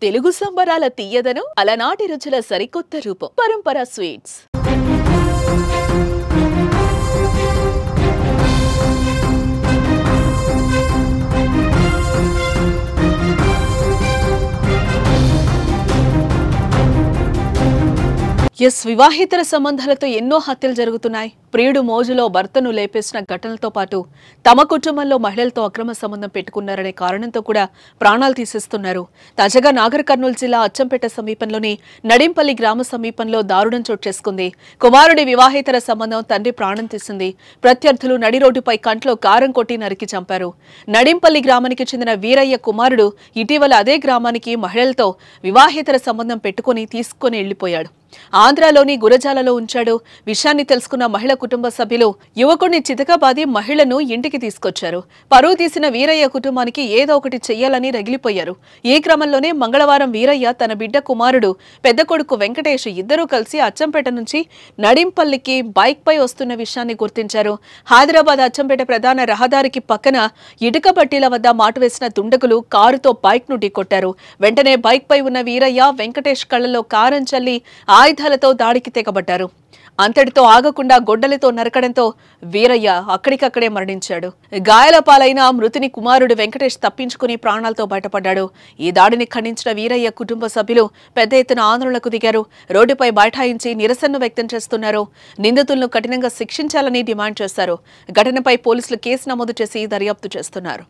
తెలుగు సంబరాల తీయదనం అలనాటి రుచుల సరికొత్త రూపం పరంపర స్వీట్స్. వివాహేతర సంబంధాలతో ఎన్నో హత్యలు జరుగుతున్నాయి. ప్రియుడు మోజులో భర్తను లేపేసిన ఘటనలతో పాటు తమ కుటుంబంలో మహిళలతో అక్రమ సంబంధం పెట్టుకున్నారనే కారణంతో కూడా ప్రాణాలు తీసేస్తున్నారు. తాజాగా నాగర్ కర్నూలు జిల్లా అచ్చంపేట సమీపంలోని నడింపల్లి గ్రామ సమీపంలో దారుణం చోటు చేసుకుంది. కుమారుడి వివాహేతర సంబంధం తండ్రి ప్రాణం తీసింది. ప్రత్యర్థులు నడి రోడ్డుపై కంట్లో కారం కొట్టి నరికి చంపారు. నడింపల్లి గ్రామానికి చెందిన వీరయ్య కుమారుడు ఇటీవల అదే గ్రామానికి మహిళలతో వివాహేతర సంబంధం పెట్టుకుని తీసుకుని వెళ్లిపోయాడు. ఆంధ్రాలోని గురజాలలో ఉంచాడు. విషయాన్ని తెలుసుకున్న మహిళ కుటుంబ సభ్యులు యువకుడిని చితకబాది మహిళను ఇంటికి తీసుకొచ్చారు. పరువు తీసిన వీరయ్య కుటుంబానికి ఏదో ఒకటి చెయ్యాలని రగిలిపోయారు. ఈ క్రమంలోనే మంగళవారం వీరయ్య తన బిడ్డ కుమారుడు పెద్ద కొడుకు వెంకటేష్ ఇద్దరూ కలిసి అచ్చంపేట నుంచి నడింపల్లికి బైక్ పై వస్తున్న విషయాన్ని గుర్తించారు. హైదరాబాద్ అచ్చంపేట ప్రధాన రహదారికి పక్కన ఇటుక బట్టీల వద్ద మాటు వేసిన దుండగులు కారుతో బైక్ ను ఢీకొట్టారు. వెంటనే బైక్ పై ఉన్న వీరయ్య వెంకటేష్ కళ్లలో కారం చల్లి ఆయుధాలతో దాడికి తెగబడ్డారు. అంతటితో ఆగకుండా గొడ్డలితో నరకడంతో వీరయ్య అక్కడికక్కడే మరణించాడు. గాయాల పాలైన మృతుని కుమారుడు వెంకటేష్ తప్పించుకుని ప్రాణాలతో బయటపడ్డాడు. ఈ దాడిని ఖండించిన వీరయ్య కుటుంబ సభ్యులు పెద్ద ఎత్తున ఆందోళనకు దిగారు. రోడ్డుపై బైఠాయించి నిరసనను వ్యక్తం చేస్తున్నారు. నిందితులను కఠినంగా శిక్షించాలని డిమాండ్ చేశారు. ఘటనపై పోలీసులు కేసు నమోదు చేసి దర్యాప్తు చేస్తున్నారు.